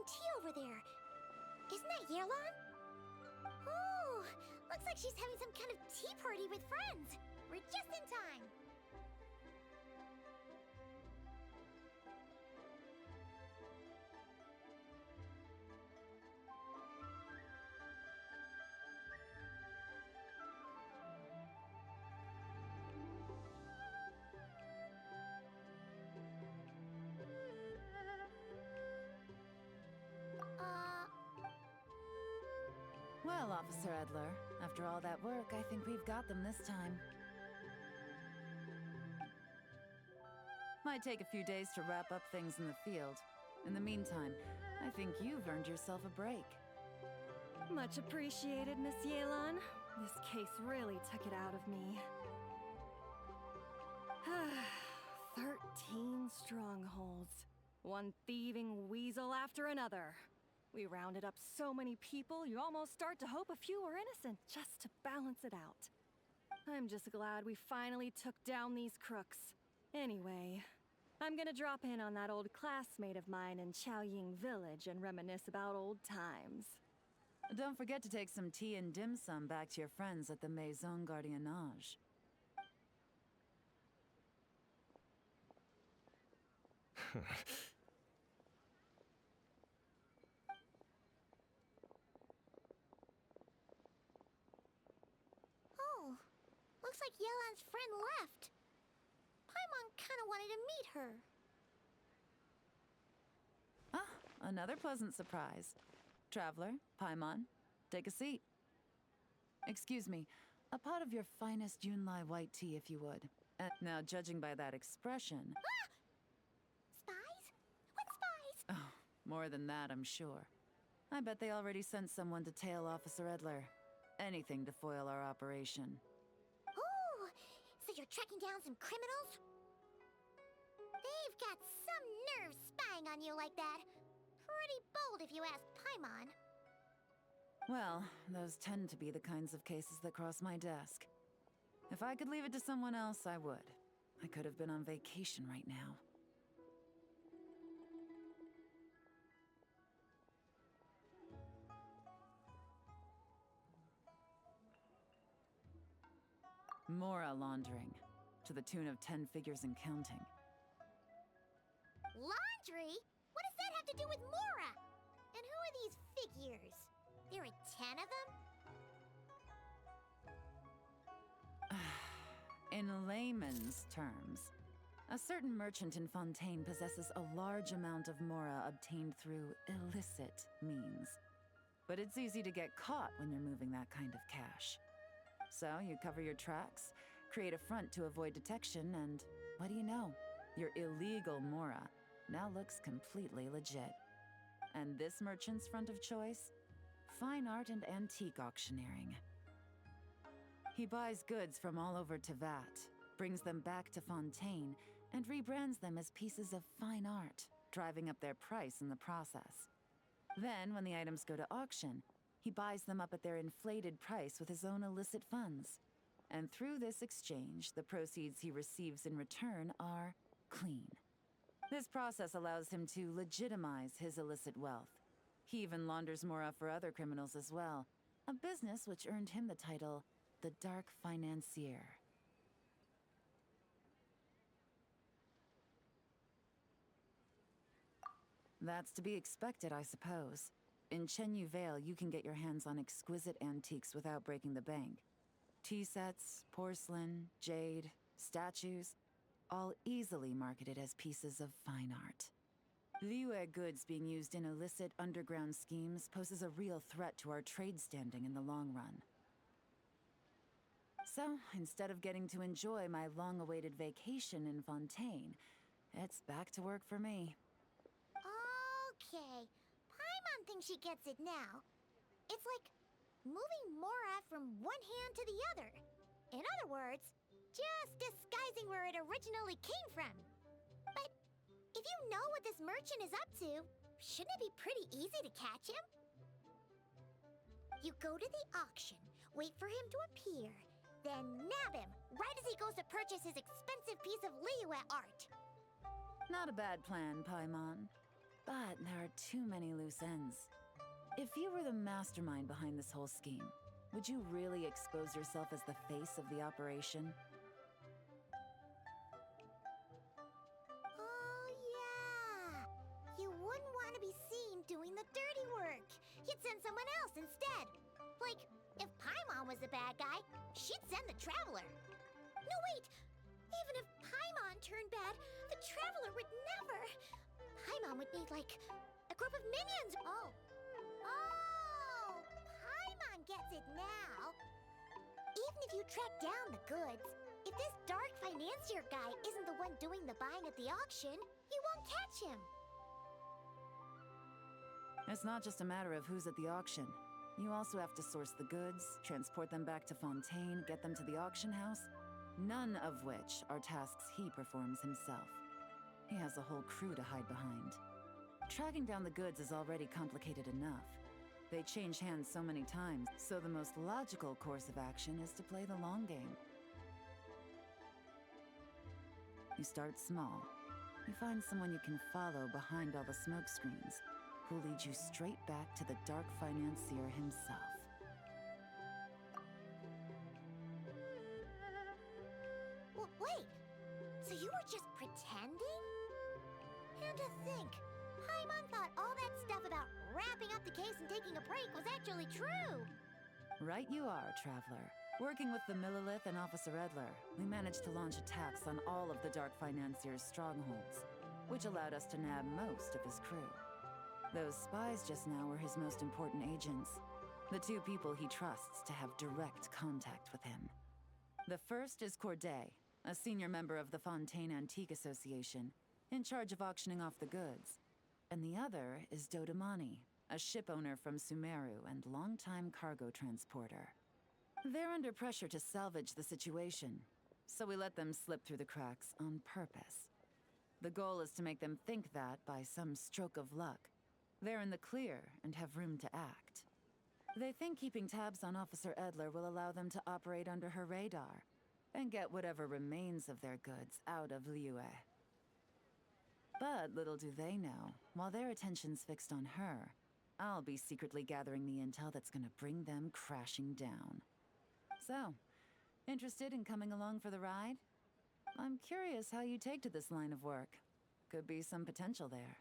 drinking tea over there. Isn't that Yenlan? Oh, looks like she's having some kind of tea party with friends. We're just in time. Well, Officer Edler, after all that work, I think we've got them this time. Might take a few days to wrap up things in the field. In the meantime, I think you've earned yourself a break. Much appreciated, Miss Yenlan. This case really took it out of me. 13 strongholds. One thieving weasel after another. We rounded up so many people, you almost start to hope a few were innocent, just to balance it out. I'm just glad we finally took down these crooks. Anyway, I'm gonna drop in on that old classmate of mine in Chaoying Village and reminisce about old times. Don't forget to take some tea and dim sum back to your friends at the Maison Gardiennage. Oh, looks like Yenlan's friend left. Paimon kinda wanted to meet her. Ah, another pleasant surprise. Traveler, Paimon, take a seat. Excuse me, a pot of your finest Yunlai white tea, if you would. Now, judging by that expression... Ah! Spies? What spies? Oh, more than that, I'm sure. I bet they already sent someone to tail Officer Edler. Anything to foil our operation. Oh, so you're tracking down some criminals? They've got some nerve spying on you like that. Pretty bold if you ask Paimon. Well, those tend to be the kinds of cases that cross my desk. If I could leave it to someone else, I would. I could have been on vacation right now. Mora laundering, to the tune of 10 figures and counting. Laundry? What does that have to do with Mora? And who are these figures? There are 10 of them? In layman's terms, a certain merchant in Fontaine possesses a large amount of mora obtained through illicit means. But it's easy to get caught when you're moving that kind of cash. So you cover your tracks, create a front to avoid detection, and what do you know? Your illegal mora now looks completely legit. And this merchant's front of choice? Fine art and antique auctioneering. He buys goods from all over Tevat, brings them back to Fontaine, and rebrands them as pieces of fine art, driving up their price in the process. Then, when the items go to auction, he buys them up at their inflated price with his own illicit funds. And through this exchange, the proceeds he receives in return are clean. This process allows him to legitimize his illicit wealth. He even launders mora for other criminals as well, a business which earned him the title, the Dark Financier. That's to be expected, I suppose. In Chenyu Vale, you can get your hands on exquisite antiques without breaking the bank. Tea sets, porcelain, jade, statues, all easily marketed as pieces of fine art. Liyue goods being used in illicit underground schemes poses a real threat to our trade standing in the long run. So, instead of getting to enjoy my long-awaited vacation in Fontaine, it's back to work for me. Okay, Paimon thinks she gets it now. It's like moving mora from one hand to the other. In other words, just disguising where it originally came from. But if you know what this merchant is up to, shouldn't it be pretty easy to catch him? You go to the auction, wait for him to appear, then nab him right as he goes to purchase his expensive piece of Liyue art. Not a bad plan, Paimon. But there are too many loose ends. If you were the mastermind behind this whole scheme, would you really expose yourself as the face of the operation? Oh, yeah. You wouldn't want to be seen doing the dirty work. You'd send someone else instead. Like, if Paimon was the bad guy, she'd send the Traveler. No, wait. Even if Paimon turned bad, the Traveler would never. Paimon would need, like, a group of minions. Oh. Oh! Paimon gets it now. Even if you track down the goods, if this dark financier guy isn't the one doing the buying at the auction, you won't catch him. It's not just a matter of who's at the auction. You also have to source the goods, transport them back to Fontaine, get them to the auction house, none of which are tasks he performs himself. He has a whole crew to hide behind. Tracking down the goods is already complicated enough. They change hands so many times, so the most logical course of action is to play the long game. You start small. You find someone you can follow behind all the smoke screens, who leads you straight back to the dark financier himself. Wait, so you were just pretending? And to think, Paimon thought all that stuff about wrapping up the case and taking a break was actually true. Right you are, Traveler. Working with the Millilith and Officer Edler, we managed to launch attacks on all of the Dark Financier's strongholds, which allowed us to nab most of his crew. Those spies just now were his most important agents, the two people he trusts to have direct contact with him. The first is Corday, a senior member of the Fontaine Antique Association, in charge of auctioning off the goods. And the other is Dodamani, a ship owner from Sumeru and longtime cargo transporter. They're under pressure to salvage the situation, so we let them slip through the cracks on purpose. The goal is to make them think that, by some stroke of luck, they're in the clear and have room to act. They think keeping tabs on Officer Edler will allow them to operate under her radar and get whatever remains of their goods out of Liyue. But little do they know, while their attention's fixed on her, I'll be secretly gathering the intel that's gonna bring them crashing down. So, interested in coming along for the ride? I'm curious how you take to this line of work. Could be some potential there.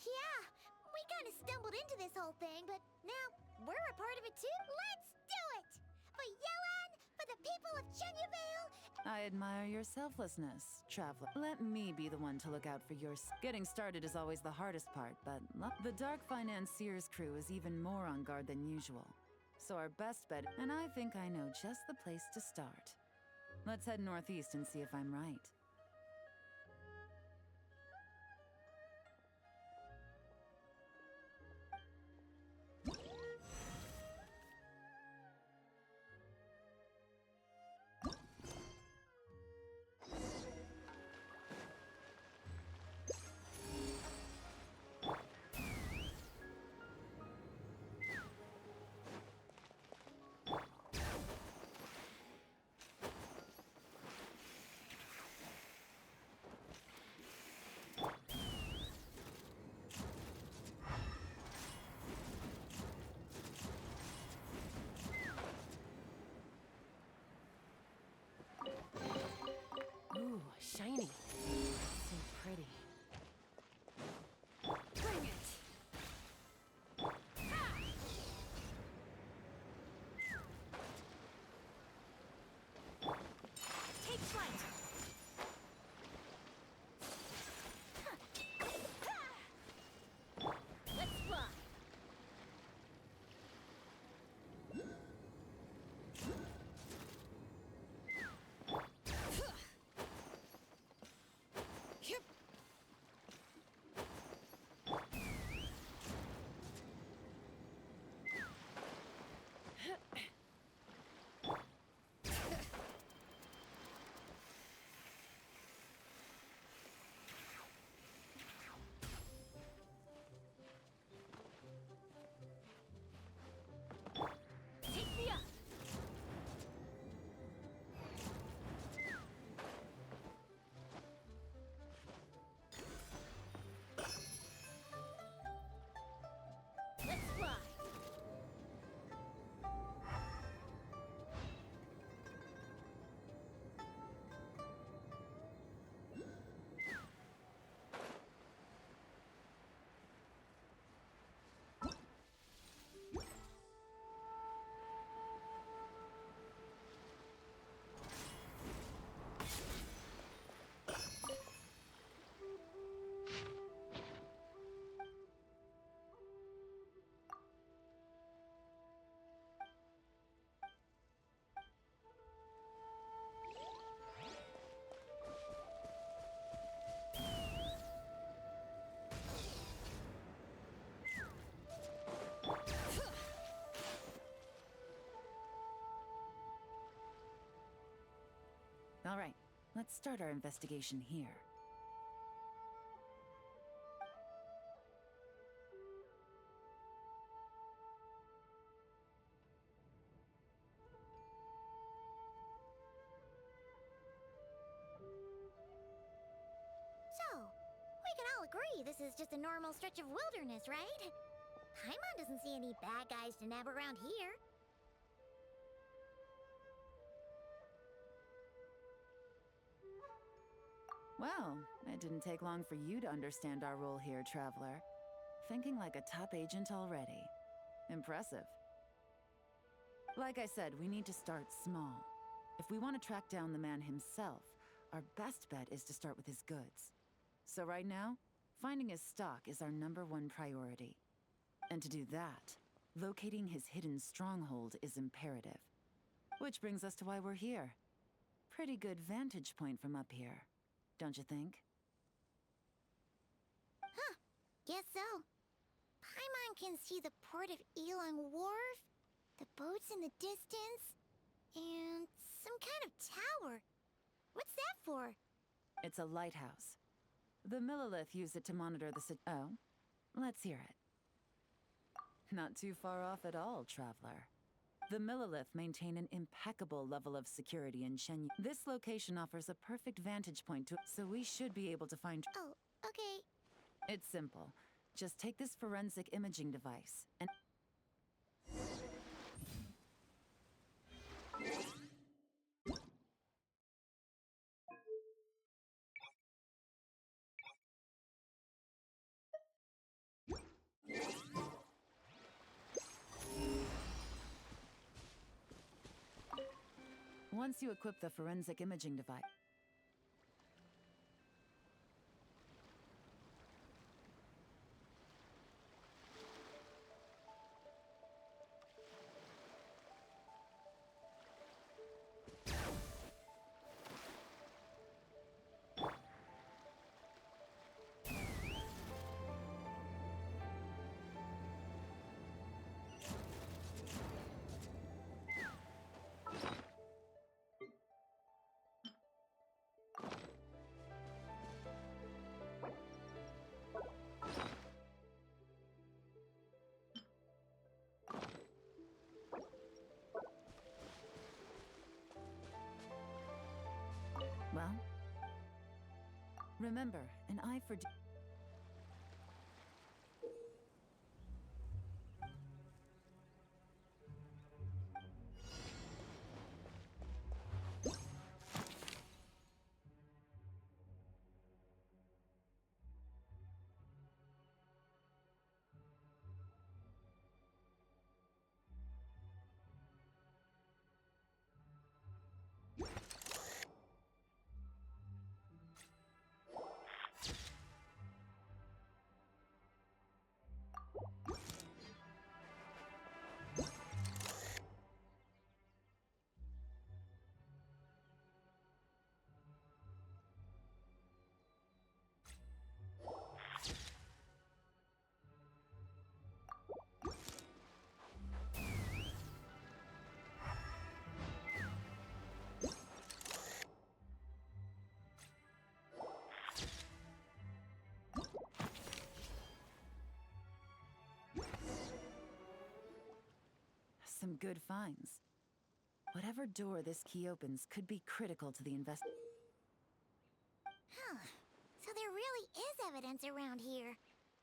Yeah, we kind of stumbled into this whole thing, but now we're a part of it too. Let's do it! For Yenlan, for the people of Chenyavale. I admire your selflessness, Traveler. Let me be the one to look out for your Getting started is always the hardest part, but the Dark Financier's crew is even more on guard than usual. So our best bet, and I think I know just the place to start. Let's head northeast and see if I'm right. All right, let's start our investigation here. So, we can all agree this is just a normal stretch of wilderness, right? Paimon doesn't see any bad guys to nab around here. Well, it didn't take long for you to understand our role here, Traveler. Thinking like a top agent already. Impressive. Like I said, we need to start small. If we want to track down the man himself, our best bet is to start with his goods. So right now, finding his stock is our #1 priority. And to do that, locating his hidden stronghold is imperative. Which brings us to why we're here. Pretty good vantage point from up here, don't you think? Huh, guess so. Paimon can see the port of Elong Wharf, the boats in the distance, and some kind of tower. What's that for? It's a lighthouse. The Millilith use it to monitor the Oh, let's hear it. Not too far off at all, Traveler. The Millilith maintain an impeccable level of security in Shenyu. This location offers a perfect vantage point so we should be able to find... Oh, okay. It's simple. Just take this forensic imaging device and... Once you equip the forensic imaging device... Well, remember, an eye for... Some good finds. Whatever door this key opens could be critical to the Huh. So there really is evidence around here.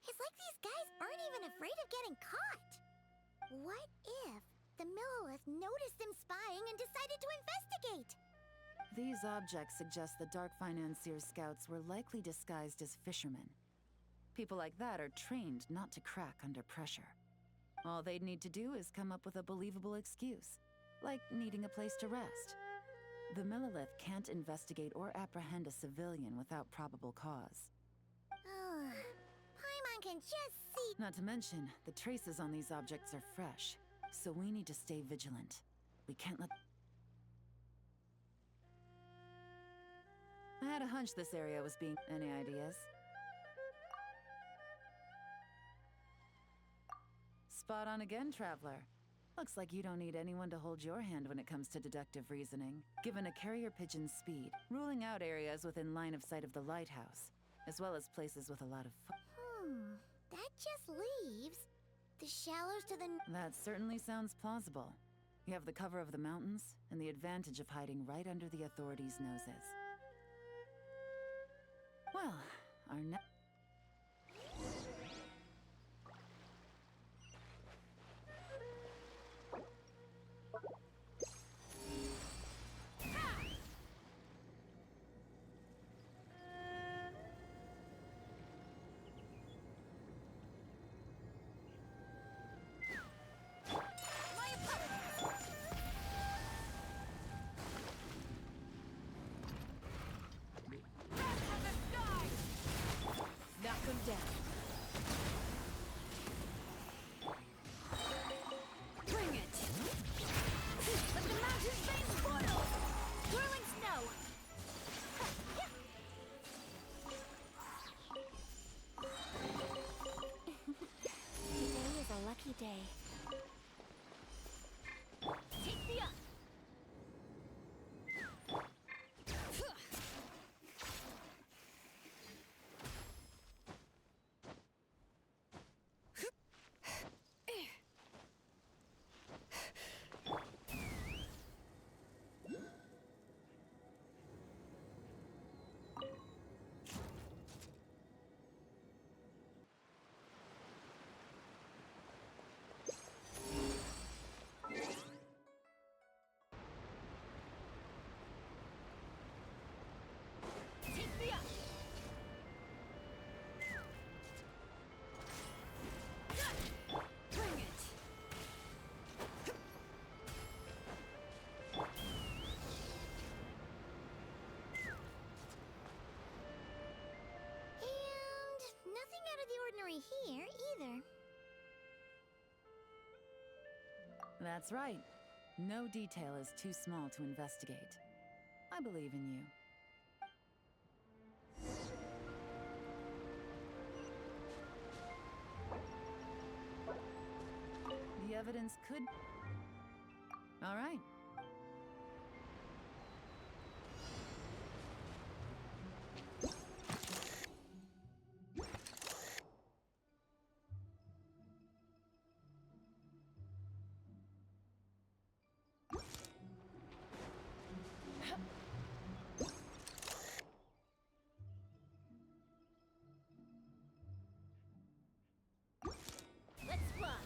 It's like these guys aren't even afraid of getting caught. What if the Millilith noticed them spying and decided to investigate? These objects suggest the Dark Financier scouts were likely disguised as fishermen. People like that are trained not to crack under pressure. All they'd need to do is come up with a believable excuse, like needing a place to rest. The Millilith can't investigate or apprehend a civilian without probable cause. Paimon can just see... Not to mention, the traces on these objects are fresh, so we need to stay vigilant. We can't let... I had a hunch this area was being... Any ideas? Spot on again, Traveler. Looks like you don't need anyone to hold your hand when it comes to deductive reasoning. Given a carrier pigeon's speed, ruling out areas within line of sight of the lighthouse, as well as places with a lot of That just leaves the shallows to the... That certainly sounds plausible. You have the cover of the mountains, and the advantage of hiding right under the authorities' noses. Well, our next... Knock him down. Bring it! Let the mountain's veins boil! Whirling snow! Today is a lucky day. Take me up! Take me up! Bring it! And nothing out of the ordinary here, either. That's right. No detail is too small to investigate. I believe in you. The evidence could... All right. Let's fly!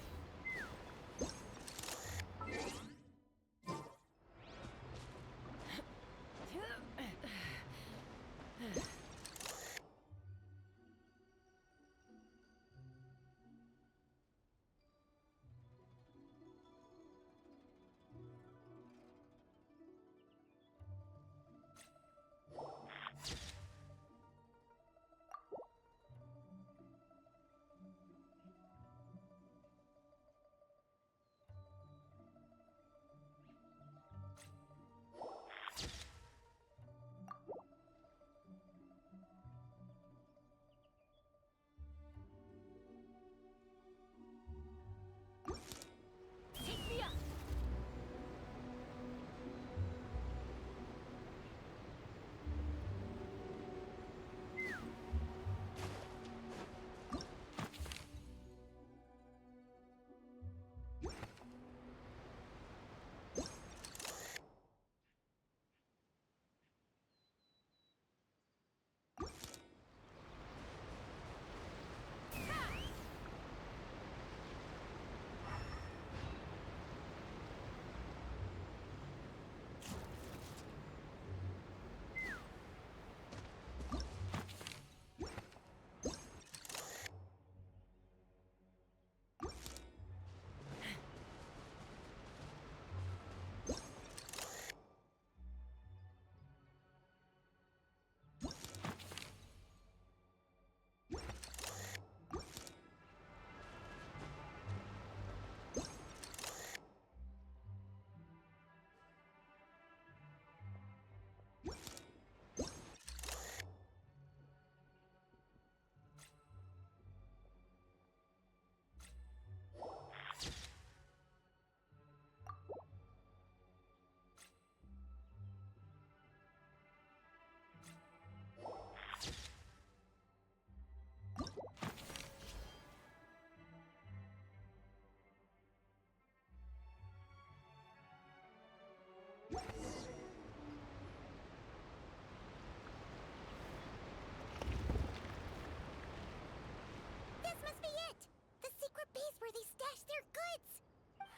where they stashed their goods!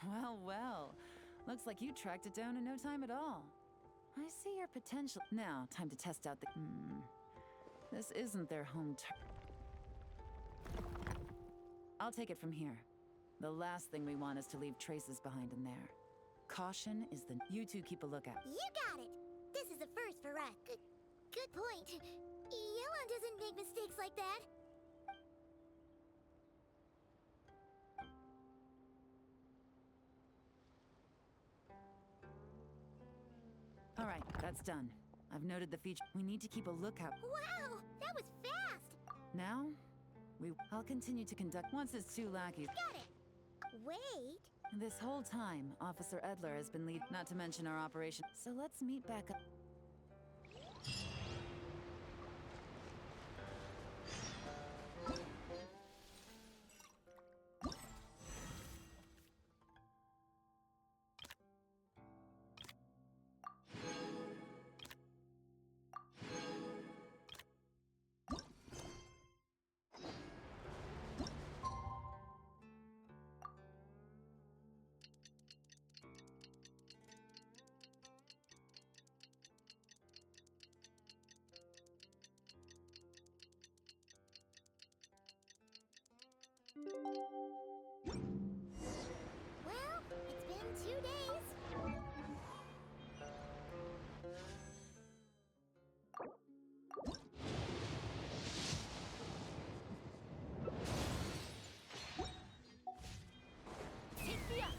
Well, well. Looks like you tracked it down in no time at all. I see your potential. Now, time to test out the... This isn't their home I'll take it from here. The last thing we want is to leave traces behind in there. Caution is the... You two keep a lookout. You got it! This is a first for us. Good point. Yenlan doesn't make mistakes like that. All right, that's done. I've noted the feature. We need to keep a lookout. Wow! That was fast! Now, I'll continue to conduct once it's two lackeys. Got it! Wait! This whole time, Officer Edler has been lead, not to mention our operation. So let's meet back up. Well, it's been 2 days. Take me up!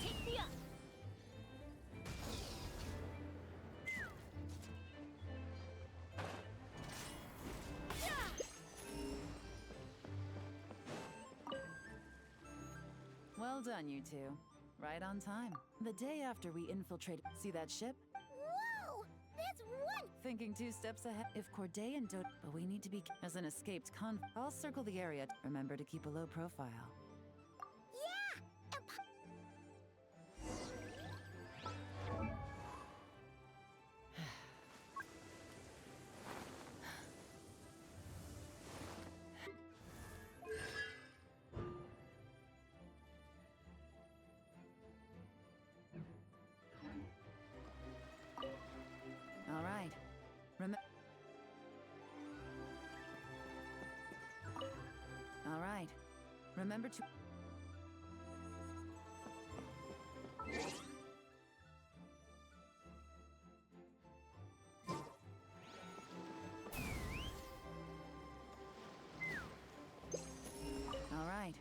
Take me up! Well done, you two. Right on time. The day after we infiltrated... See that ship? Whoa! That's one! Thinking 2 steps ahead. If Corday and Dot... But we need to be... As an escaped I'll circle the area. Remember to keep a low profile. Yeah! All right. All right. Remember to... All right.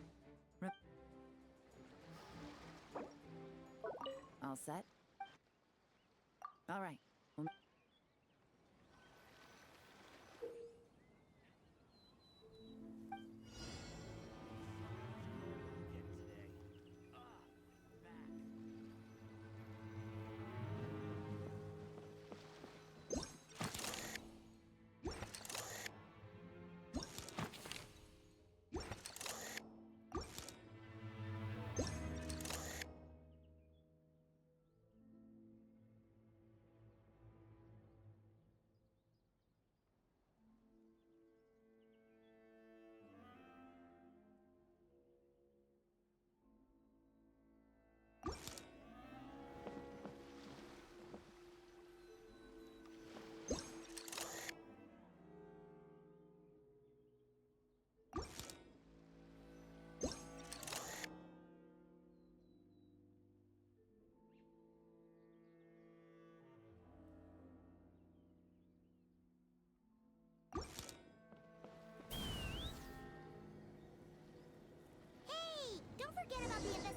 All set? All right.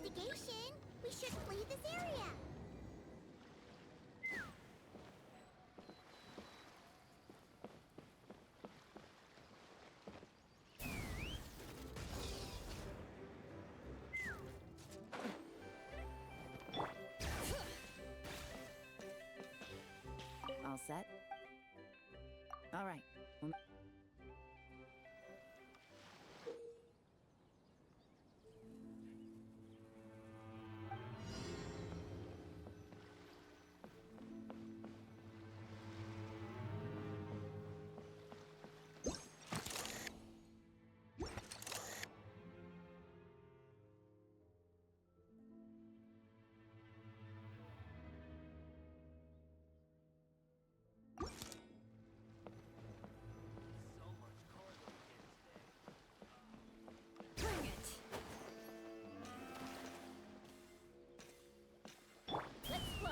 investigation, we should flee this area. All set? All right. Bring it! Let's fly.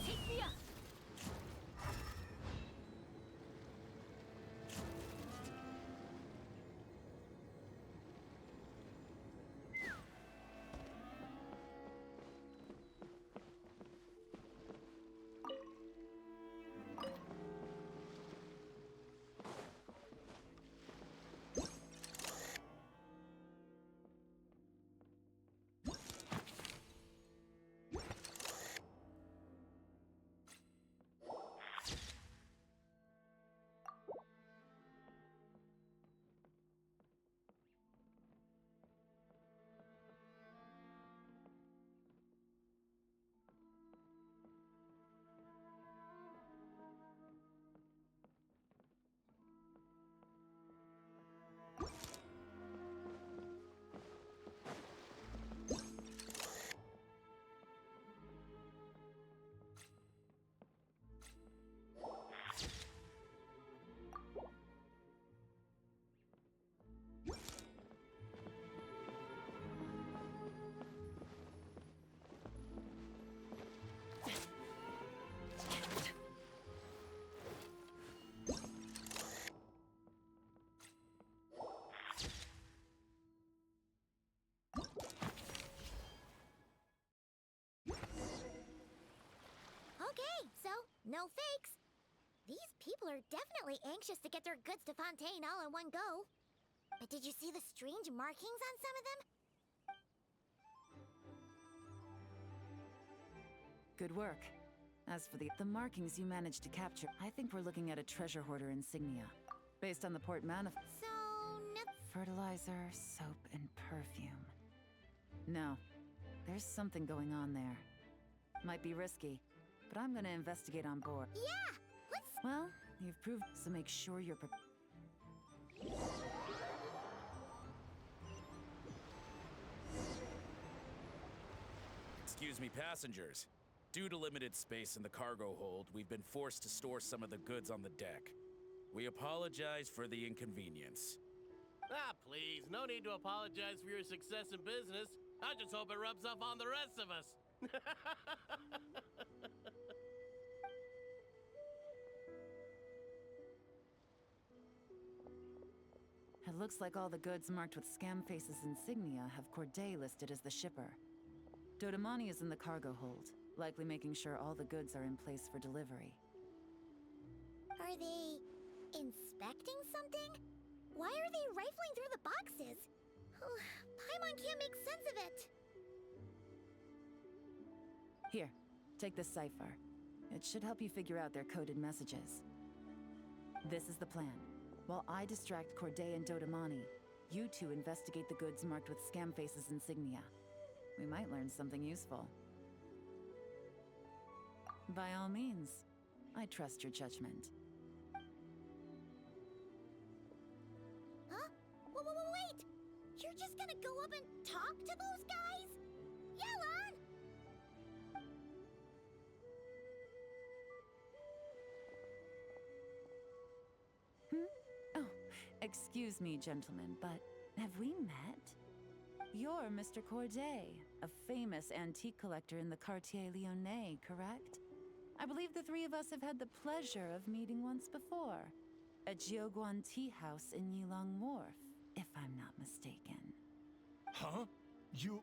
Take me up! Okay, so no fakes. These people are definitely anxious to get their goods to Fontaine all in one go. But did you see the strange markings on some of them? Good work. As for the markings you managed to capture, I think we're looking at a treasure hoarder insignia. Based on the port manifest. So, no. Fertilizer, soap, and perfume. No. There's something going on there. Might be risky, but I'm gonna investigate on board. Yeah! Let's. Well, you've proved, so make sure you're prepared. Excuse me, passengers. Due to limited space in the cargo hold, we've been forced to store some of the goods on the deck. We apologize for the inconvenience. Ah, please, no need to apologize for your success in business. I just hope it rubs off on the rest of us. It looks like all the goods marked with Scamface's insignia have Corday listed as the shipper. Dodamani is in the cargo hold, likely making sure all the goods are in place for delivery. Are they inspecting something? Why are they rifling through the boxes? Paimon can't make sense of it. Here, take this cipher. It should help you figure out their coded messages. This is the plan. While I distract Corday and Dodamani, you two investigate the goods marked with Scamface's insignia. We might learn something useful. By all means, I trust your judgment. Huh? Wait! You're just gonna go up and talk to those guys? Yenlan! Oh, excuse me, gentlemen, but have we met? You're Mr. Corday, a famous antique collector in the Quartier Lyonnais, correct? I believe the three of us have had the pleasure of meeting once before. At Jiuguan Tea House in Yilong Wharf, if I'm not mistaken. Huh? You...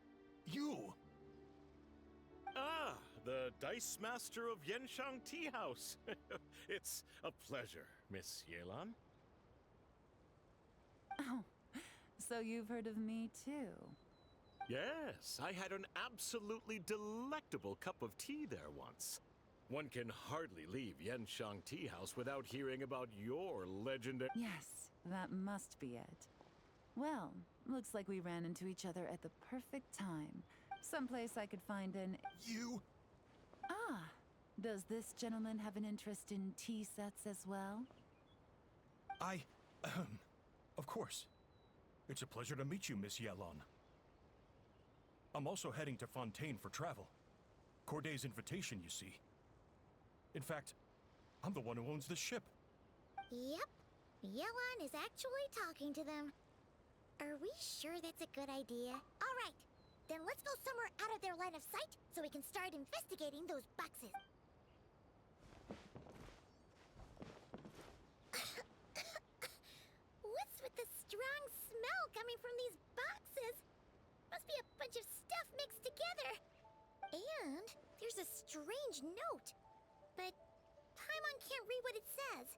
Ah, the Dice Master of Yenshang Tea House. It's a pleasure, Miss Yenlan. Oh, so you've heard of me too? Yes, I had an absolutely delectable cup of tea there once. One can hardly leave Yenshang Tea House without hearing about your legendary... Yes, that must be it. Well, looks like we ran into each other at the perfect time. Someplace I could find an... You... Ah, does this gentleman have an interest in tea sets as well? Of course. It's a pleasure to meet you, Miss Yenlan. I'm also heading to Fontaine for travel. Corday's invitation, you see. In fact, I'm the one who owns the ship. Yep. Yenlan is actually talking to them. Are we sure that's a good idea? All right. Then let's go somewhere out of their line of sight so we can start investigating those boxes. What's with the strong smell coming from these boxes? Must be a bunch of stuff mixed together. And there's a strange note. But Paimon can't read what it says.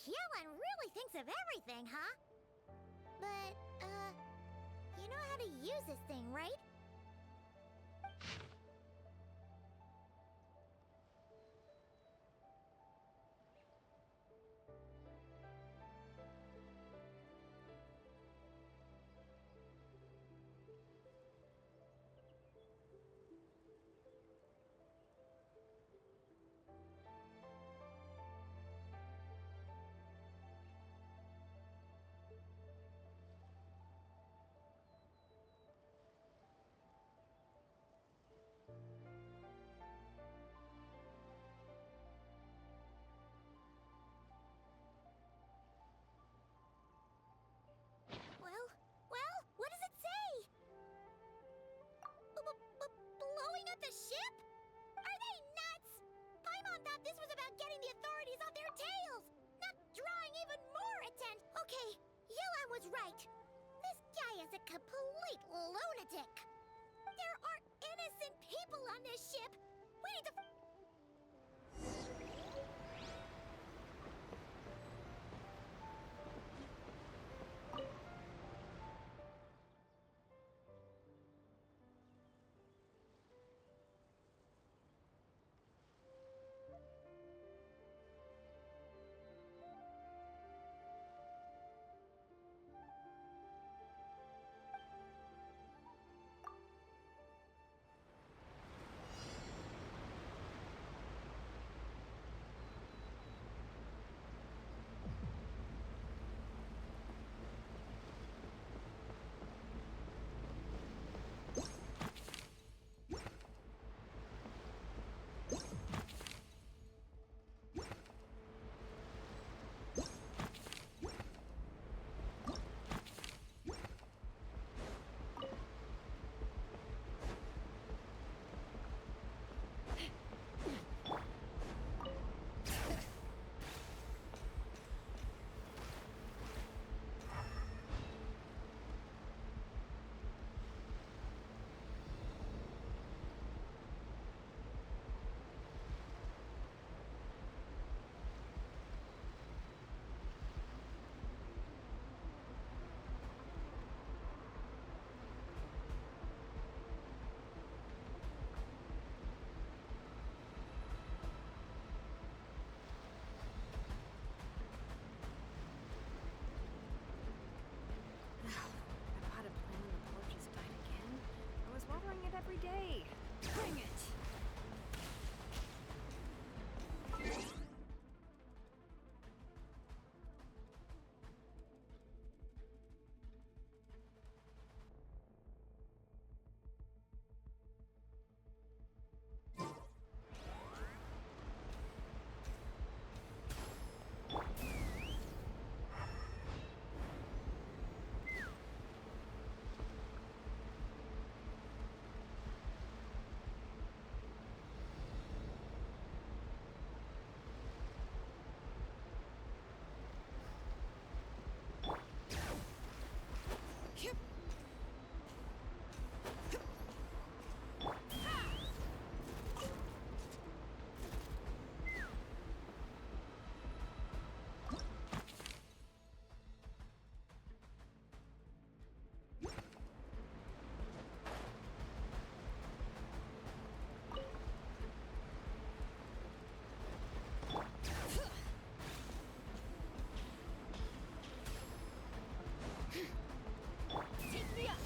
Yenlan really thinks of everything, huh? But, you know how to use this thing, right? Well, what does it say? Blowing up the ship? Are they nuts? Paimon thought this was about getting the authorities off their tails, not drawing even more attention. Okay, Yenlan was right. This guy is a complete lunatic. There are innocent people on this ship. We need to... every day. Bring it! Take me up!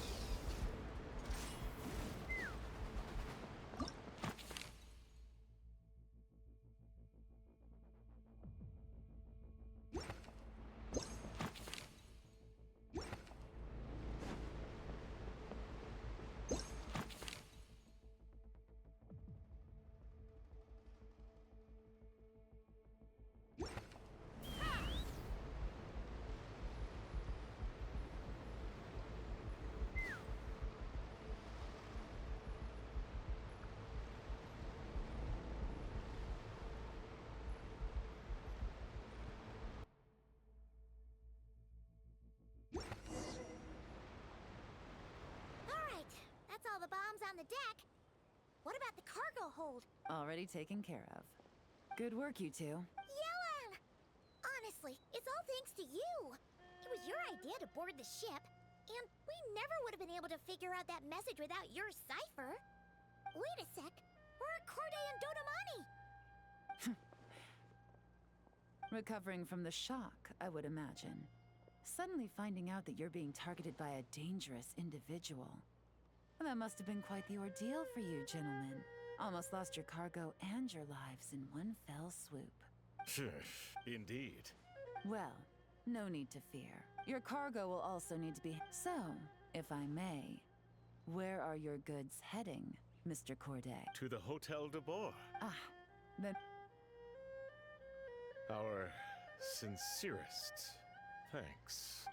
Alright, that's all the bombs on the deck. What about the cargo hold? Already taken care of. Good work, you two. Yenlan! Honestly, it's all thanks to you. It was your idea to board the ship, and we never would have been able to figure out that message without your cipher. Wait a sec. Where are Corday and Dodamani? Recovering from the shock, I would imagine. Suddenly finding out that you're being targeted by a dangerous individual. That must have been quite the ordeal for you, gentlemen. Almost lost your cargo and your lives in one fell swoop. Indeed. Well, no need to fear. Your cargo will also need to be... So, if I may, where are your goods heading, Mr. Corday? To the Hotel de Bois. Ah, then... Our sincerest thanks.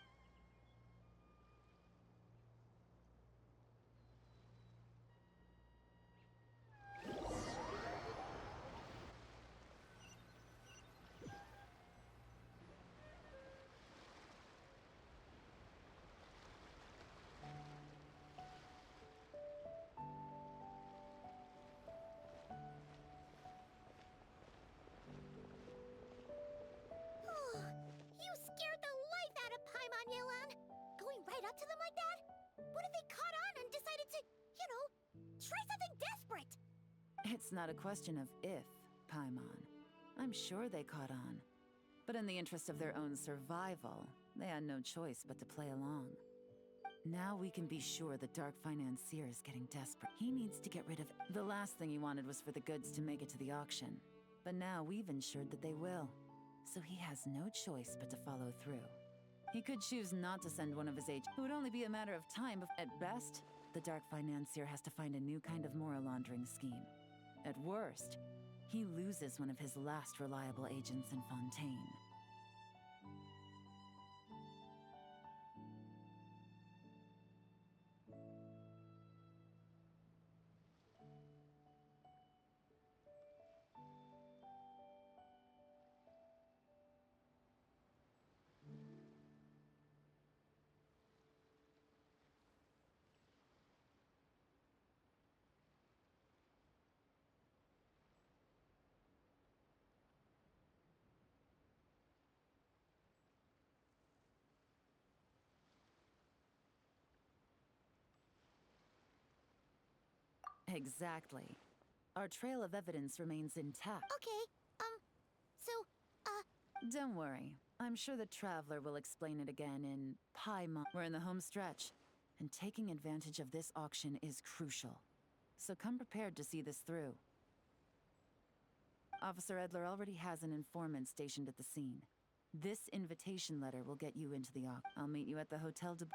You scared the life out of Paimon, Yenlan! Going right up to them like that? What if they caught on and decided to, try something desperate? It's not a question of if, Paimon. I'm sure they caught on. But in the interest of their own survival, they had no choice but to play along. Now we can be sure the Dark Financier is getting desperate. He needs to get rid of... The last thing he wanted was for the goods to make it to the auction. But now we've ensured that they will. So he has no choice but to follow through. He could choose not to send one of his agents. It would only be a matter of time. At best, the Dark Financier has to find a new kind of mora laundering scheme. At worst, he loses one of his last reliable agents in Fontaine. Exactly. Our trail of evidence remains intact. Okay, so, Don't worry. I'm sure the Traveler will explain it again in Paimon. We're in the home stretch, and taking advantage of this auction is crucial. so come prepared to see this through. Officer Edler already has an informant stationed at the scene. This invitation letter will get you into the office. I'll meet you at the Hotel de...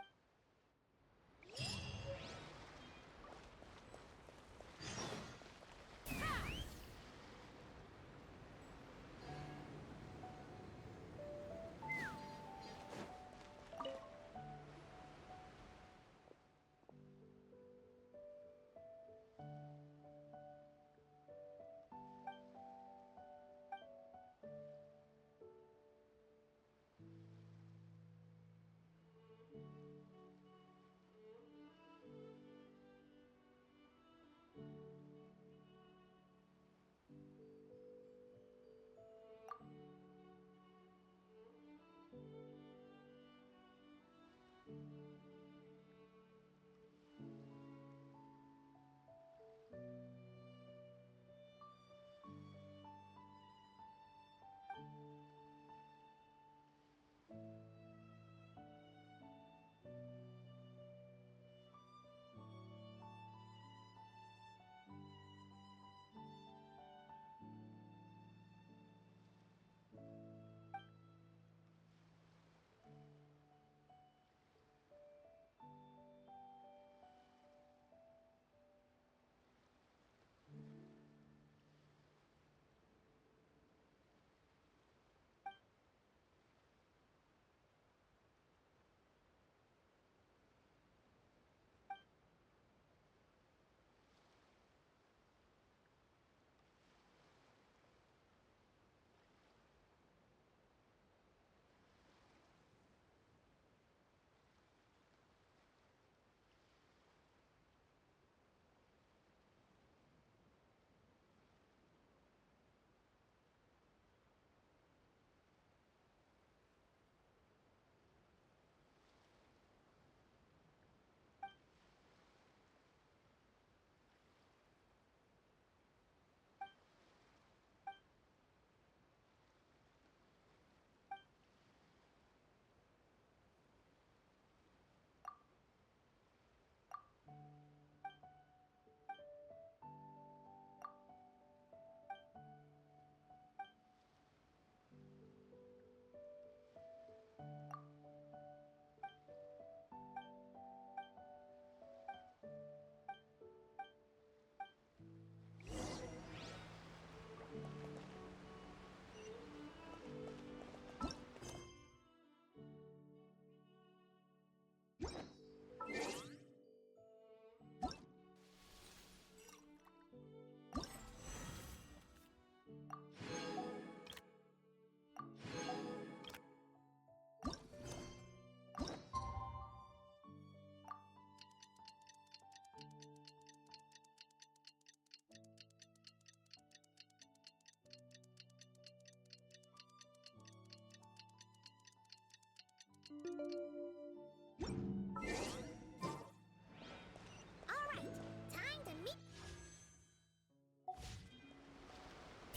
All right, time to meet.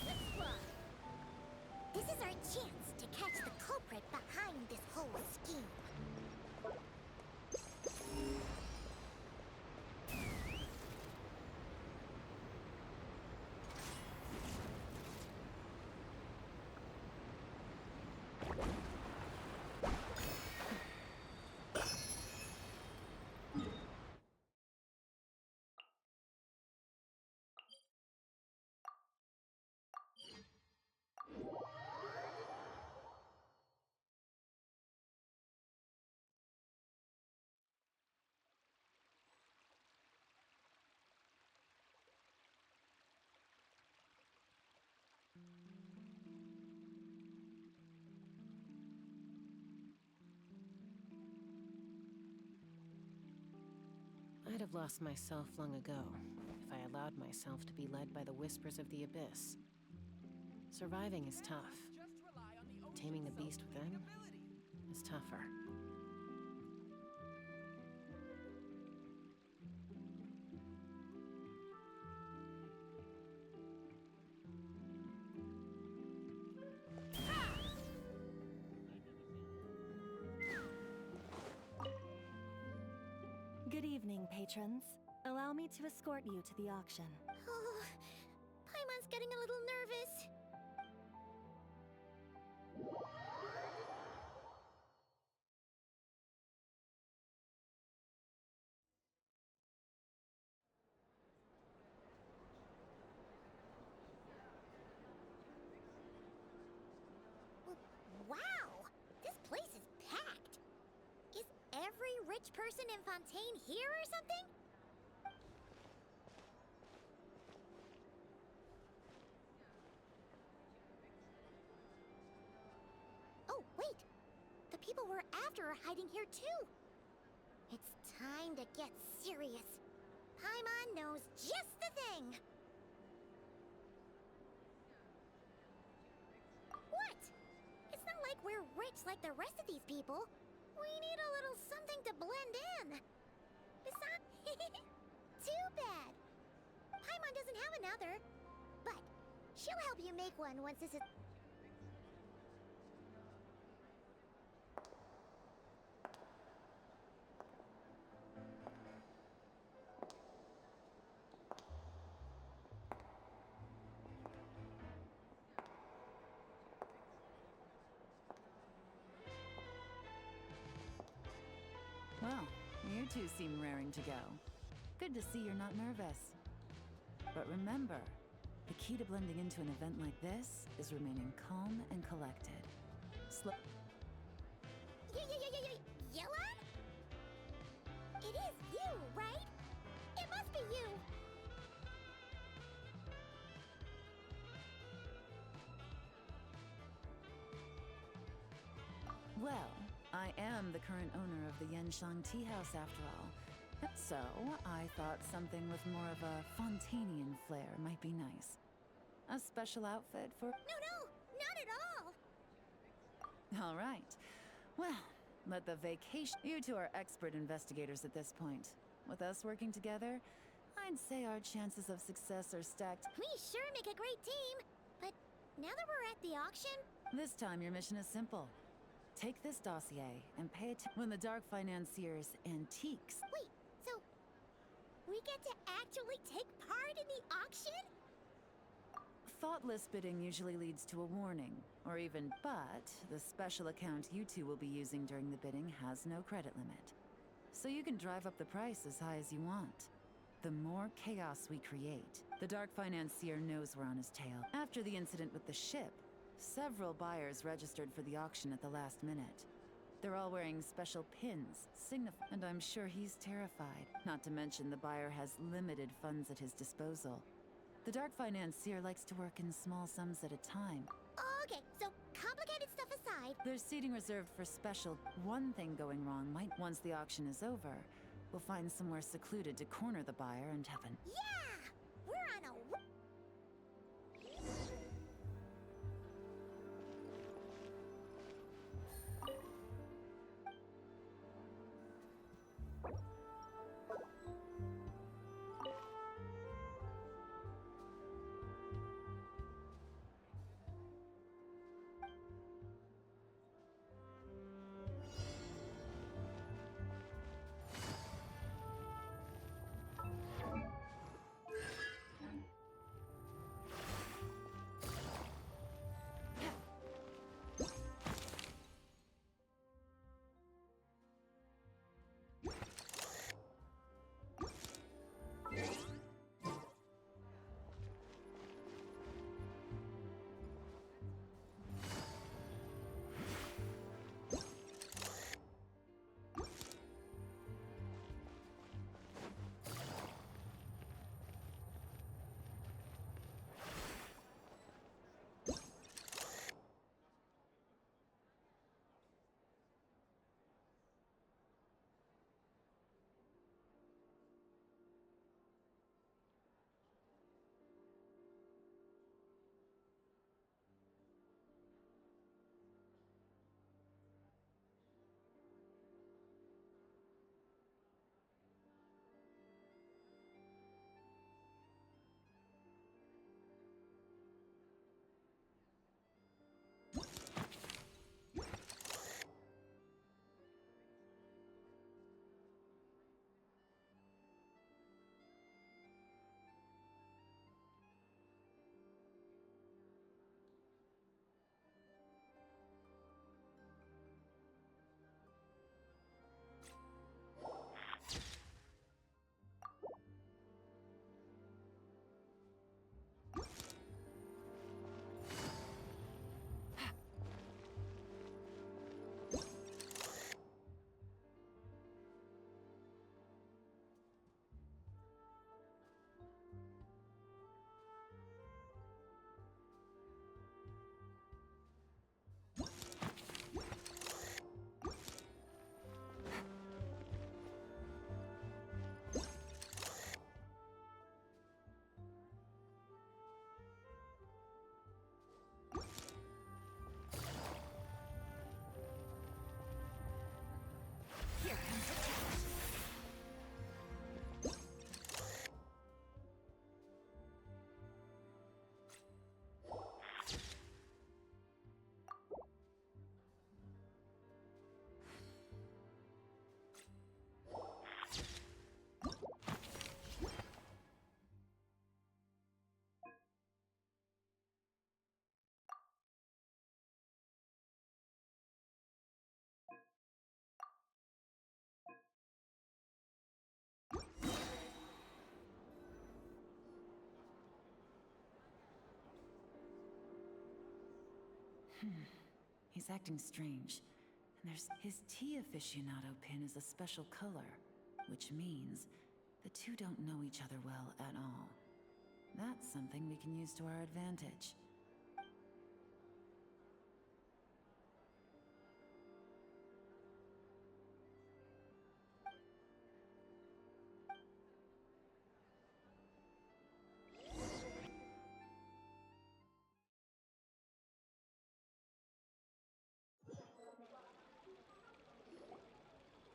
Let's run. This is our chance to catch the culprit behind this whole scheme. I'd have lost myself long ago if I allowed myself to be led by the whispers of the abyss. Surviving is tough. Taming the beast within is tougher. Good evening, patrons. Allow me to escort you to the auction. Oh, Paimon's getting a little nervous. Wow! This place is packed! Is every rich person in Fontaine here or something? Oh, wait! The people we're after are hiding here too! It's time to get serious. Paimon knows just the thing! What? It's not like we're rich like the rest of these people. We need a little something to blend in. Besides, too bad. Paimon doesn't have another, but she'll help you make one once this is... Well, you two seem raring to go. Good to see you're not nervous. But remember, the key to blending into an event like this is remaining calm and collected. Yenlan? It is you, right? It must be you. Well, I am the current owner of the Yenshang Tea House after all. So, I thought something with more of a Fontainian flair might be nice. A special outfit for... No, not at all. All right. Well, let the vacation... You two are expert investigators at this point. With us working together, I'd say our chances of success are stacked. We sure make a great team. But now that we're at the auction... This time, your mission is simple. Take this dossier and pay attention when the Dark Financier's antiques. Wait, so... we get to actually take part in the auction? Thoughtless bidding usually leads to a warning, or even... But the special account you two will be using during the bidding has no credit limit. So you can drive up the price as high as you want. The more chaos we create, the Dark Financier knows we're on his tail. After the incident with the ship, several buyers registered for the auction at the last minute. They're all wearing special pins, and I'm sure he's terrified. Not to mention the buyer has limited funds at his disposal. The Dark Financier likes to work in small sums at a time. Okay, so complicated stuff aside... There's seating reserved for special. One thing going wrong might... Once the auction is over, we'll find somewhere secluded to corner the buyer and have an... Yeah! We're on a... He's acting strange. And there's his tea aficionado pin is a special color, which means the two don't know each other well at all. That's something we can use to our advantage.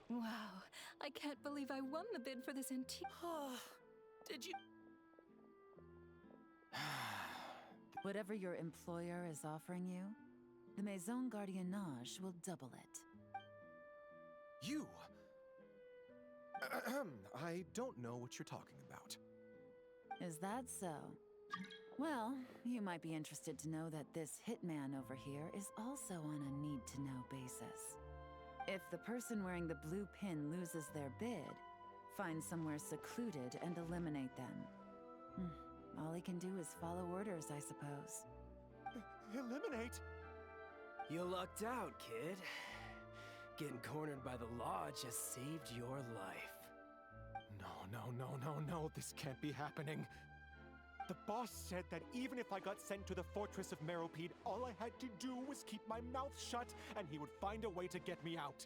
Wow, I can't believe I won the bid for this antique. Did you? Whatever your employer is offering you, the Maison Gardiennage will double it. You? I don't know what you're talking about. Is that so? Well, you might be interested to know that this hitman over here is also on a need-to-know basis. If the person wearing the blue pin loses their bid, find somewhere secluded and eliminate them. All he can do is follow orders, I suppose. Eliminate? You lucked out, kid. Getting cornered by the law just saved your life. No, this can't be happening. The boss said that even if I got sent to the fortress of Meropide, all I had to do was keep my mouth shut and he would find a way to get me out.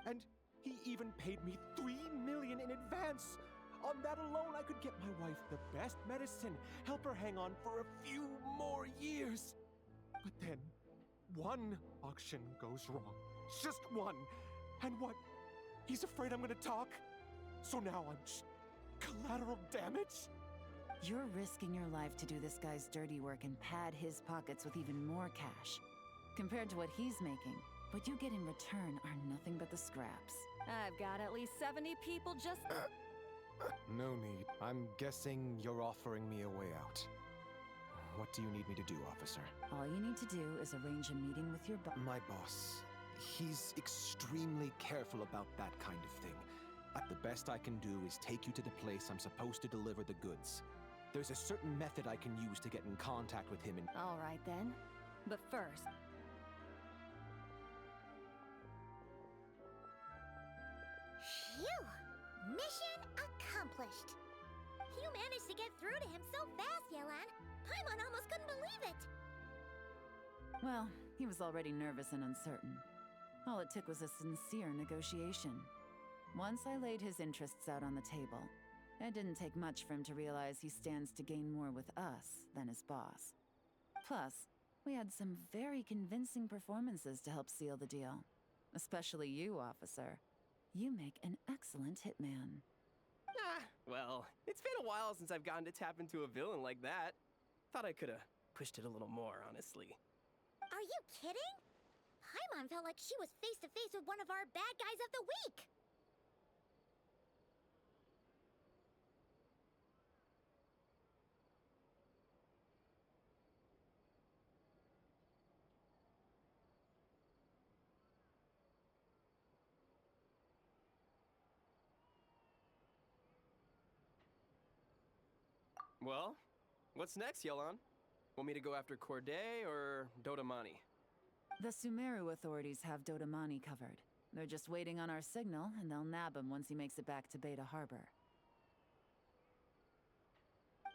And he even paid me $3 million in advance. On that alone, I could get my wife the best medicine, help her hang on for a few more years. But then, one auction goes wrong. Just one. And what? He's afraid I'm gonna talk? So now I'm just collateral damage? You're risking your life to do this guy's dirty work and pad his pockets with even more cash. Compared to what he's making, what you get in return are nothing but the scraps. I've got at least 70 people just... No need. I'm guessing you're offering me a way out. What do you need me to do, officer? All you need to do is arrange a meeting with your boss. My boss. He's extremely careful about that kind of thing. The best I can do is take you to the place I'm supposed to deliver the goods. There's a certain method I can use to get in contact with him and... All right, then. But first... Phew! Mission accomplished. You managed to get through to him so fast, Yenlan. Paimon almost couldn't believe it. Well, he was already nervous and uncertain. All it took was a sincere negotiation. Once I laid his interests out on the table, it didn't take much for him to realize he stands to gain more with us than his boss. Plus, we had some very convincing performances to help seal the deal. Especially you, officer. You make an excellent hitman. Well, it's been a while since I've gotten to tap into a villain like that. Thought I could've pushed it a little more, honestly. Are you kidding? Paimon felt like she was face to face with one of our bad guys of the week. Well, what's next, Yenlan? Want me to go after Corday or Dodamani? The Sumeru authorities have Dodamani covered. They're just waiting on our signal, and they'll nab him once he makes it back to Beta Harbor.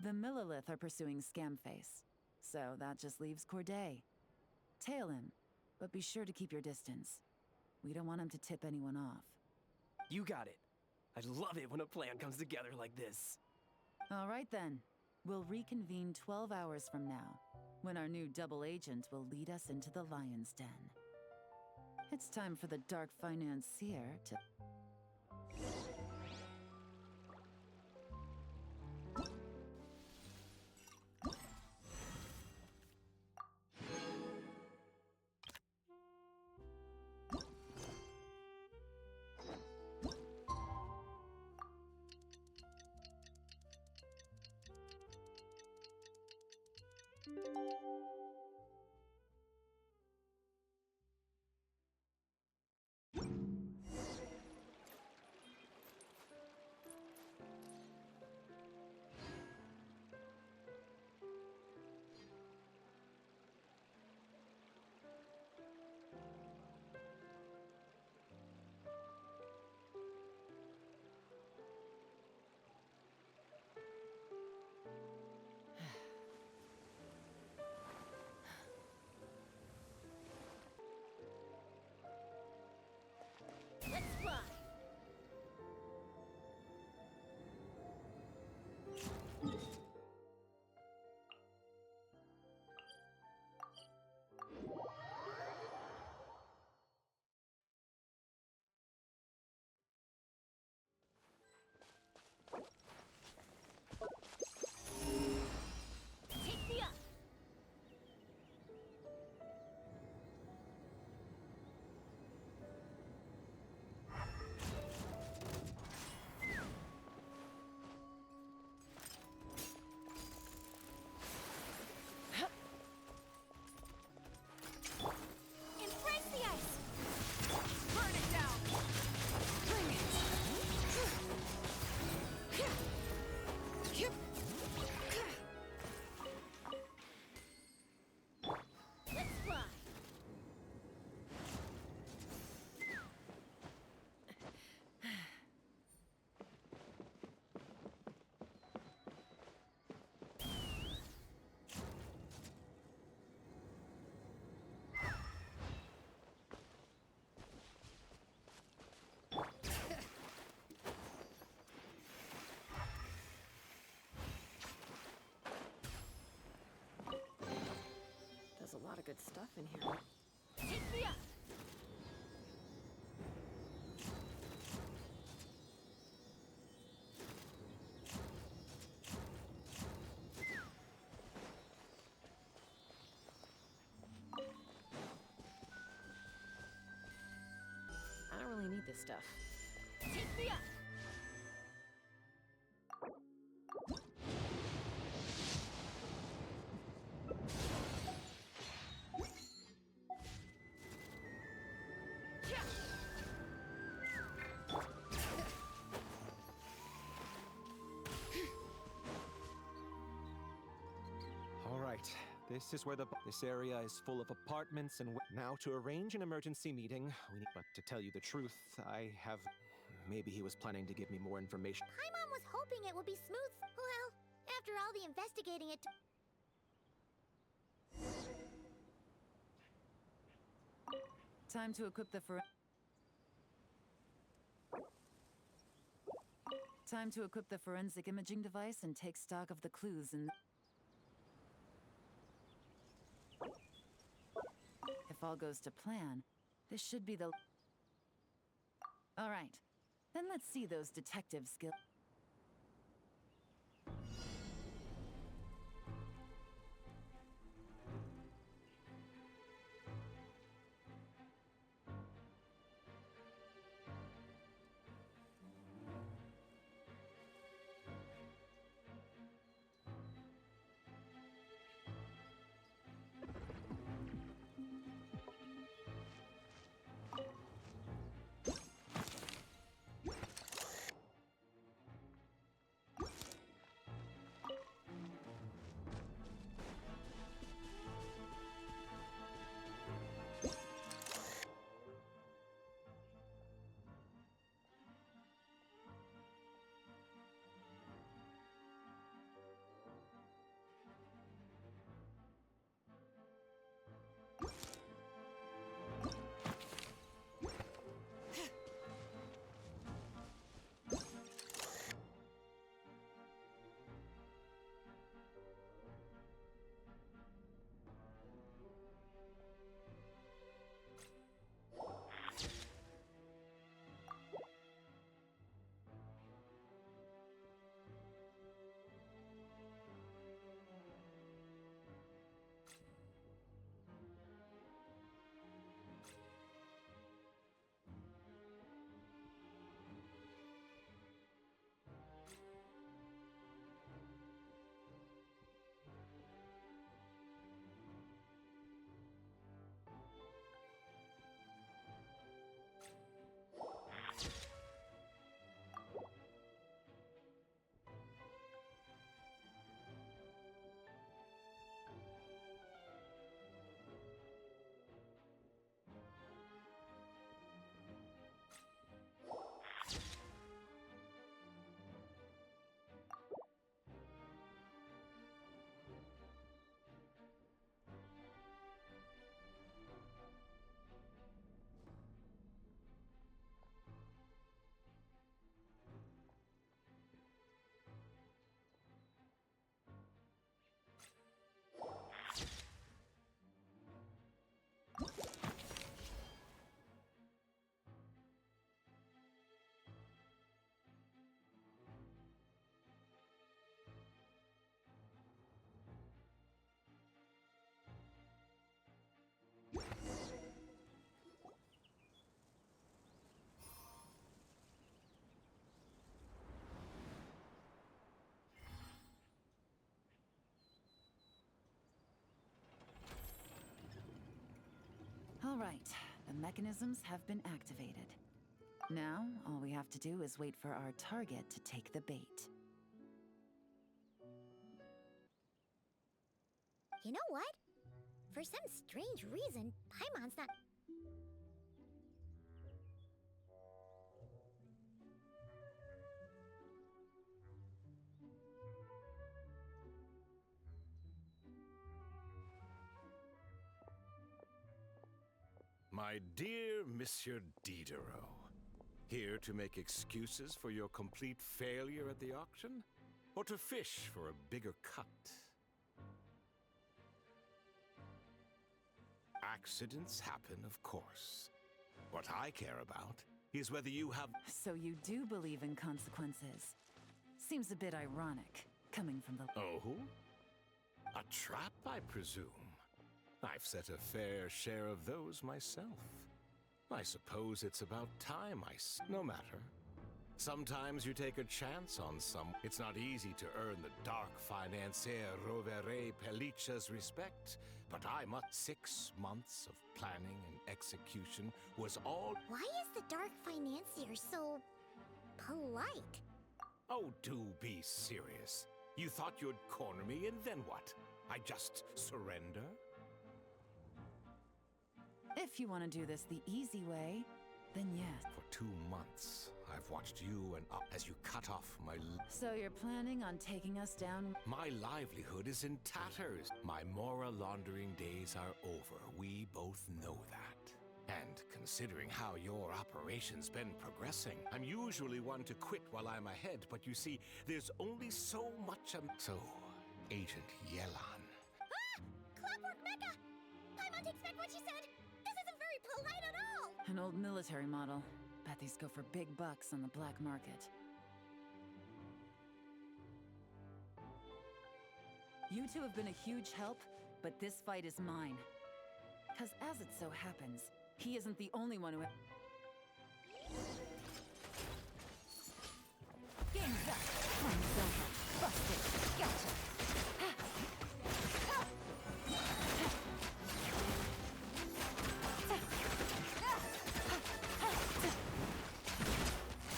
The Millilith are pursuing Scamface, so that just leaves Corday. Tail him, but be sure to keep your distance. We don't want him to tip anyone off. You got it. I love it when a plan comes together like this. All right then. We'll reconvene 12 hours from now, when our new double agent will lead us into the Lion's Den. It's time for the Dark Financier to... of good stuff in here. Take me up! I don't really need this stuff. Take me up! All right. This is where this area is full of apartments and now to arrange an emergency meeting, we need but to tell you the truth, I have maybe he was planning to give me more information. Paimon was hoping it would be smooth. Well, after all the investigating it Time to equip the Time to equip the forensic imaging device and take stock of the clues in If all goes to plan, this should be the... All right, then let's see those detective skills. All right, the mechanisms have been activated. Now, all we have to do is wait for our target to take the bait. You know what? For some strange reason, Paimon's not... My dear Monsieur Diderot, here to make excuses for your complete failure at the auction? Or to fish for a bigger cut? Accidents happen, of course. What I care about is whether you have... So you do believe in consequences. Seems a bit ironic, coming from the... Oh? A trap, I presume. I've set a fair share of those myself. I suppose it's about time no matter. Sometimes you take a chance on some... It's not easy to earn the dark financier Rovere Pelicha's respect, but I must... 6 months of planning and execution was all... Why is the Dark Financier so polite? Oh, do be serious. You thought you'd corner me, and then what? I just surrender? If you want to do this the easy way, then yes. For 2 months, I've watched you and as you cut off my... So you're planning on taking us down? My livelihood is in tatters. My mora laundering days are over. We both know that. And considering how your operation's been progressing, I'm usually one to quit while I'm ahead, but you see, there's only so much So, Agent Yenlan. Ah! Clockwork Mecha! Paimon takes back what she said! This isn't very polite at all! An old military model. Bet these go for big bucks on the black market. You two have been a huge help, but this fight is mine. 'Cause as it so happens, he isn't the only one who... Game's up! Time's over! Busted! Gotcha!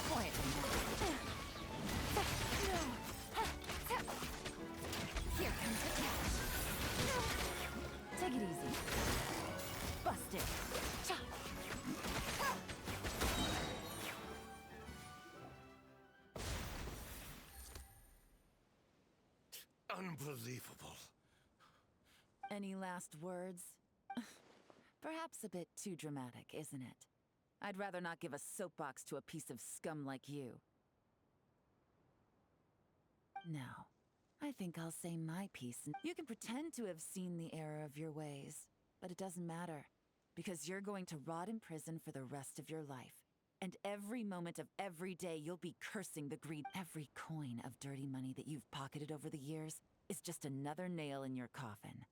Quietly now. Here comes the catch. Take it easy. Busted. Chop. Unbelievable. Any last words? Perhaps a bit too dramatic, isn't it? I'd rather not give a soapbox to a piece of scum like you. Now, I think I'll say my piece. You can pretend to have seen the error of your ways, but it doesn't matter, because you're going to rot in prison for the rest of your life. And every moment of every day you'll be cursing the greed. Every coin of dirty money that you've pocketed over the years is just another nail in your coffin.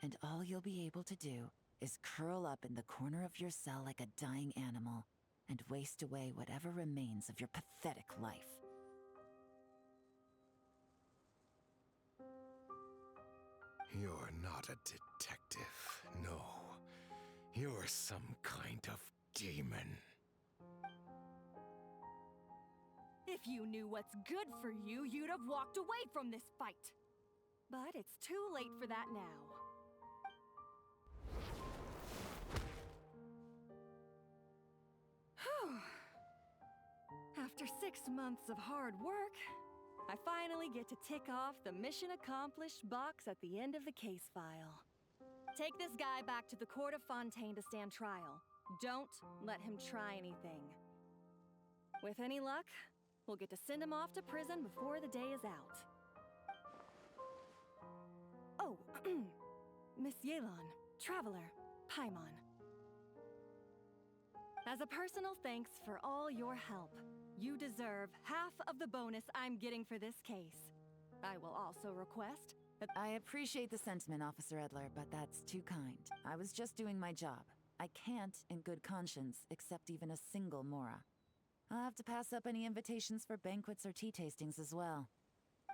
And all you'll be able to do is curl up in the corner of your cell like a dying animal and waste away whatever remains of your pathetic life. You're not a detective, no. You're some kind of demon. If you knew what's good for you, you'd have walked away from this fight. But it's too late for that now. After 6 months of hard work, I finally get to tick off the mission accomplished box at the end of the case file. Take this guy back to the court of Fontaine to stand trial. Don't let him try anything. With any luck, we'll get to send him off to prison before the day is out. Oh, Miss Yenlan, Traveler, Paimon. As a personal thanks for all your help, you deserve half of the bonus I'm getting for this case. I will also request that... I appreciate the sentiment, Officer Edler, but that's too kind. I was just doing my job. I can't, in good conscience, accept even a single mora. I'll have to pass up any invitations for banquets or tea tastings as well.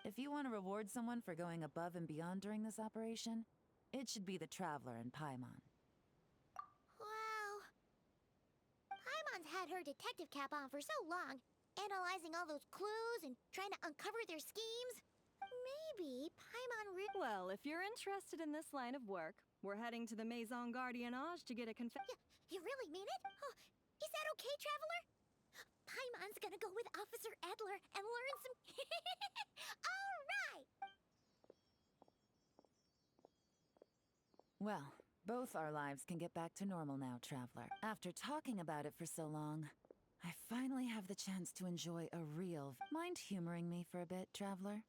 If you want to reward someone for going above and beyond during this operation, it should be the Traveler and Paimon. Wow. Paimon's had her detective cap on for so long, analyzing all those clues and trying to uncover their schemes. Maybe Paimon Well, if you're interested in this line of work, we're heading to the Maison Gardiennage to get a You really mean it? Oh, is that okay, Traveler? Paimon's gonna go with Officer Edler and learn some... All right! Well, both our lives can get back to normal now, Traveler. After talking about it for so long, I finally have the chance to enjoy a real... Mind humoring me for a bit, Traveler?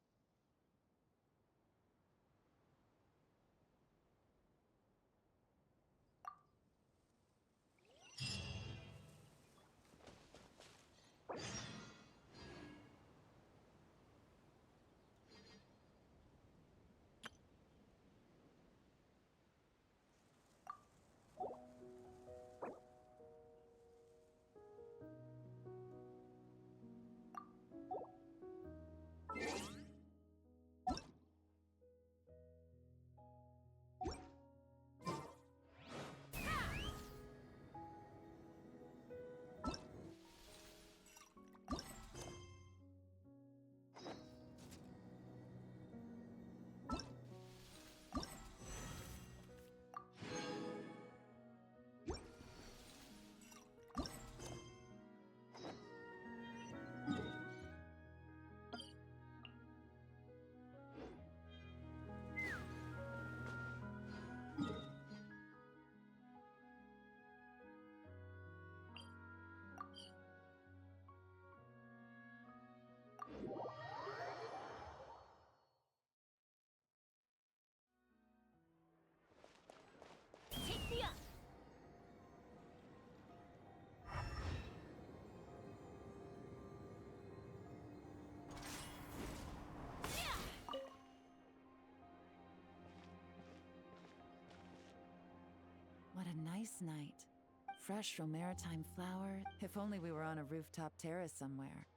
nice night. Fresh from maritime flower. If only we were on a rooftop terrace somewhere,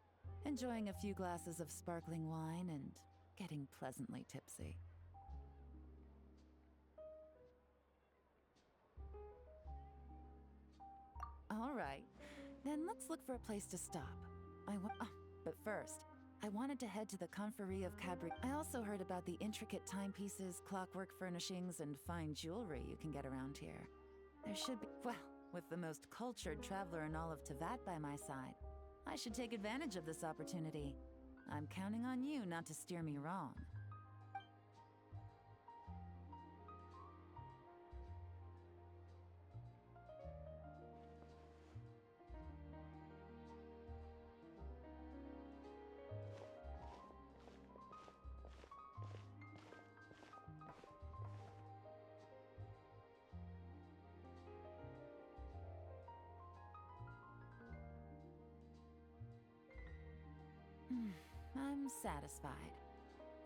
enjoying a few glasses of sparkling wine and getting pleasantly tipsy. All right, then let's look for a place to stop. But first, I wanted to head to the Conferee of Cabri. I also heard about the intricate timepieces, clockwork furnishings, and fine jewelry you can get around here. There should be, well, with the most cultured traveler in all of Tevat by my side, I should take advantage of this opportunity. I'm counting on you not to steer me wrong. I'm satisfied.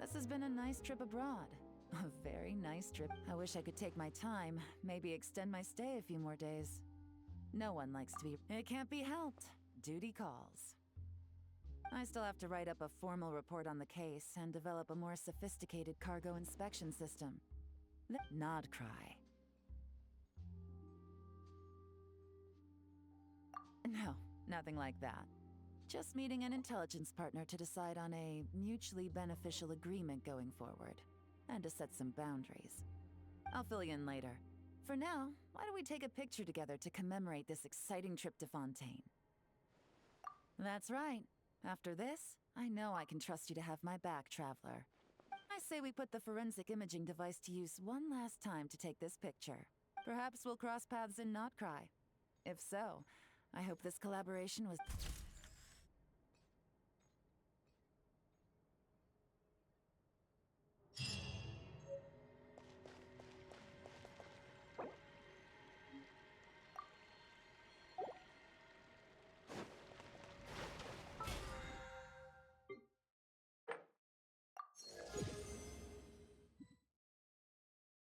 This has been a nice trip abroad. A very nice trip. I wish I could take my time, maybe extend my stay a few more days. No one likes to be... It can't be helped. Duty calls. I still have to write up a formal report on the case and develop a more sophisticated cargo inspection system. Nod cry. No, nothing like that. Just meeting an intelligence partner to decide on a mutually beneficial agreement going forward, and to set some boundaries. I'll fill you in later. For now, why don't we take a picture together to commemorate this exciting trip to Fontaine? That's right. After this, I know I can trust you to have my back, Traveler. I say we put the forensic imaging device to use one last time to take this picture. Perhaps we'll cross paths in Not Cry. If so, I hope this collaboration was...